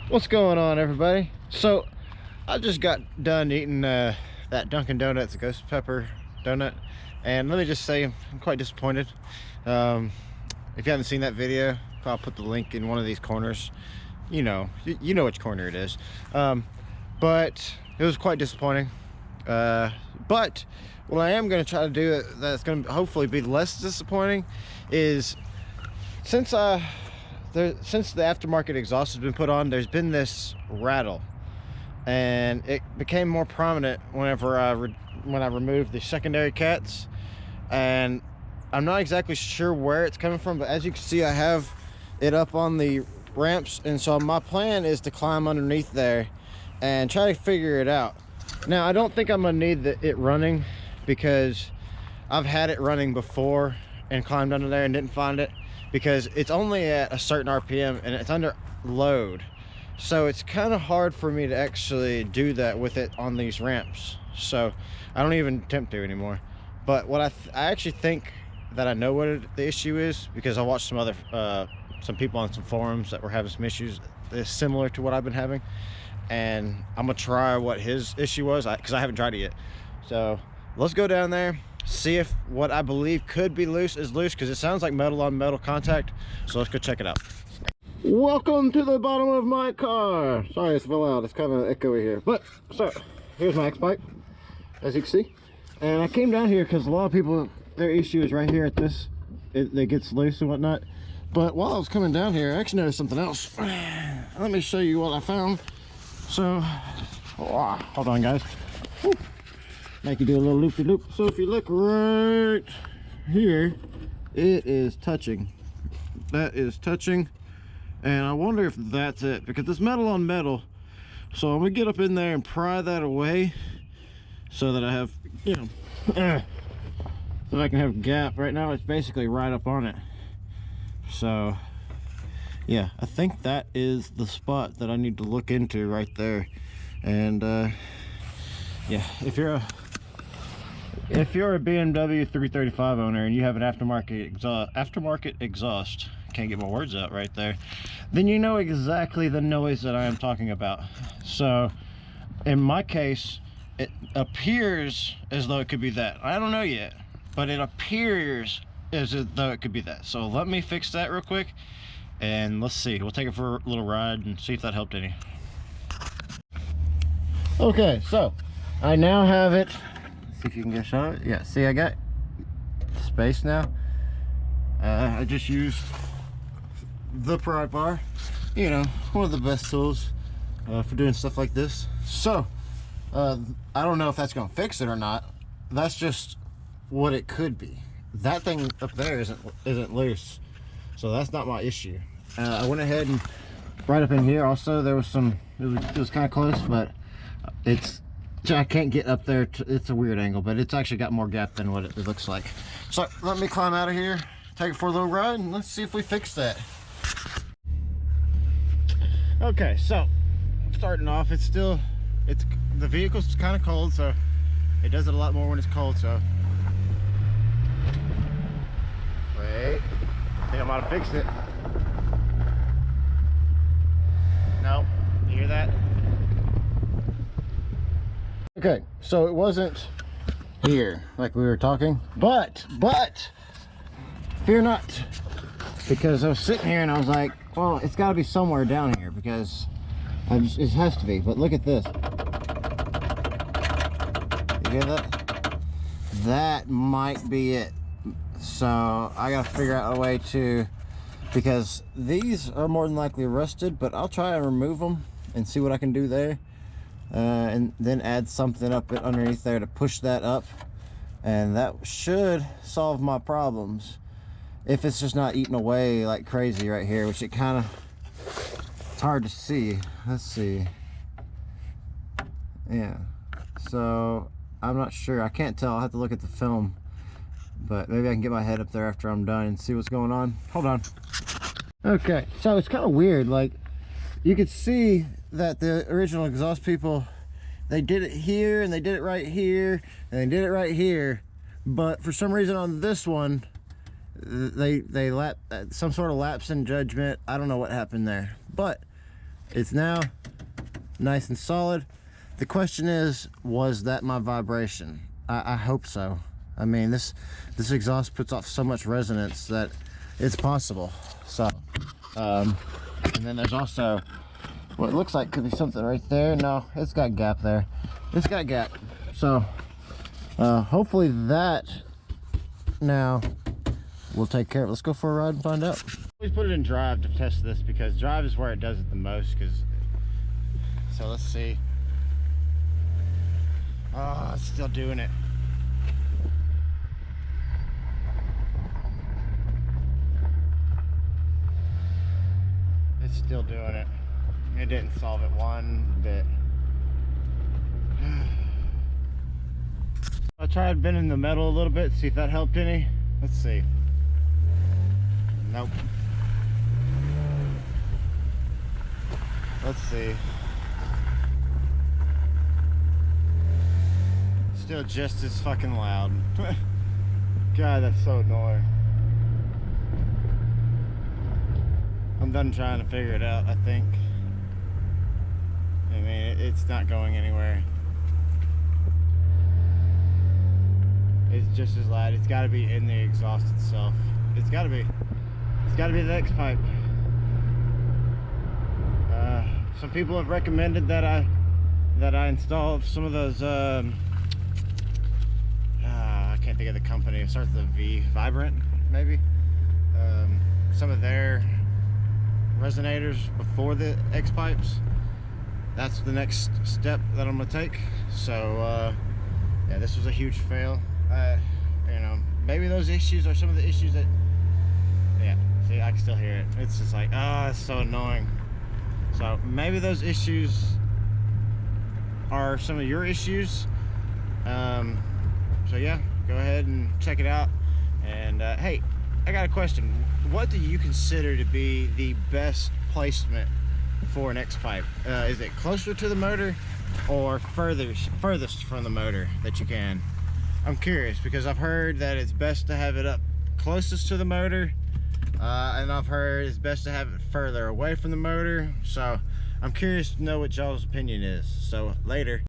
What's going on, everybody? So I just got done eating that Dunkin' Donuts ghost pepper donut, and let me just say I'm quite disappointed. If you haven't seen that video, I'll put the link in one of these corners. You know which corner it is. But it was quite disappointing. But what I am going to try to do that's going to hopefully be less disappointing is, since the aftermarket exhaust has been put on, there's been this rattle, and it became more prominent whenever when I removed the secondary cats, and I'm not exactly sure where it's coming from, but as you can see, I have it up on the ramps, and so my plan is to climb underneath there and try to figure it out. Now, I don't think I'm gonna need it running, because I've had it running before and climbed under there and didn't find it, because it's only at a certain RPM and it's under load, so it's kind of hard for me to actually do that with it on these ramps. So I don't even attempt to anymore. But what I actually think that I know what the issue is, because I watched some people on some forums that were having some issues that's similar to what I've been having, and I'm gonna try what his issue was, because I haven't tried it yet. So let's go down there, see if what I believe could be loose is loose, because it sounds like metal on metal contact. So let's go check it out. Welcome to the bottom of my car. Sorry it's fell out, it's kind of echoey here. But so here's my X-pipe, as you can see, and I came down here because a lot of people, their issue is right here at this, it gets loose and whatnot. But while I was coming down here, I actually noticed something else. Let me show you what I found. So hold on, guys. Woo. Make you do a little loop-de-loop. So if you look right here, it is touching. That is touching, and I wonder if that's it, because it's metal on metal. So I'm gonna get up in there and pry that away, so that I have, you know, so I can have a gap. Right now it's basically right up on it. So yeah, I think that is the spot that I need to look into right there. And yeah, if you're a BMW 335 owner and you have an aftermarket exhaust, can't get my words out right there, then you know exactly the noise that I am talking about. So in my case, it appears as though it could be that. I don't know yet, but it appears as though it could be that. So let me fix that real quick, and let's see. We'll take it for a little ride and see if that helped any. Okay, so I now have it. See if you can get a shot of it. Yeah, see, I got space now. I just used the pry bar, you know, one of the best tools for doing stuff like this. So I don't know if that's gonna fix it or not. That's just what it could be. That thing up there isn't loose, so that's not my issue. I went ahead and right up in here also, there was some, it was kind of close, but I can't get up there. It's a weird angle, but it's actually got more gap than what it looks like. So let me climb out of here, take it for a little ride, and let's see if we fix that. Okay, so starting off, the vehicle's kind of cold, so it does it a lot more when it's cold. So wait, I think I'm about to fix it. No, you hear that? Okay, so it wasn't here like we were talking, but fear not, because I was sitting here and I was like, well, it's got to be somewhere down here, because it has to be. But look at this. You hear that? That might be it. So I got to figure out a way to, because these are more than likely rusted, but I'll try and remove them and see what I can do there. And then add something up underneath there to push that up, and that should solve my problems, if it's just not eating away like crazy right here, which it's hard to see. Let's see. Yeah, so I'm not sure, I can't tell. I'll have to look at the film, but maybe I can get my head up there after I'm done and see what's going on. Hold on. Okay, so it's kind of weird, like you could see that the original exhaust people, they did it here, and they did it right here, and they did it right here, but for some reason on this one they some sort of lapse in judgment. I don't know what happened there, but It's now nice and solid. The question is, was that my vibration? I hope so. I mean, this exhaust puts off so much resonance that it's possible. So, and then there's also what looks like could be something right there. No, it's got gap there. It's got gap. So, hopefully that now will take care of it. Let's go for a ride and find out. Always put it in drive to test this because drive is where it does it the most. So let's see. Oh, it's still doing it. It's still doing it. It didn't solve it one bit. I tried bending the metal a little bit, see if that helped any. Let's see. Nope. Let's see. Still just as fucking loud. God, that's so annoying. I'm done trying to figure it out, I think. I mean, it's not going anywhere. It's just as loud. It's got to be in the exhaust itself. It's got to be the X pipe. Some people have recommended that I install some of those. I can't think of the company. It starts with a V. Vibrate, maybe. Some of their resonators before the X pipes. That's the next step that I'm gonna take. So yeah, this was a huge fail. You know, maybe those issues are some of the issues that, yeah, see, I can still hear it. It's just like, it's so annoying. So maybe those issues are some of your issues. So yeah, go ahead and check it out. And hey, I got a question. What do you consider to be the best placement for an X pipe? Is it closer to the motor or furthest from the motor that you can? I'm curious because I've heard that it's best to have it up closest to the motor, and I've heard it's best to have it further away from the motor. So I'm curious to know what y'all's opinion is. So later.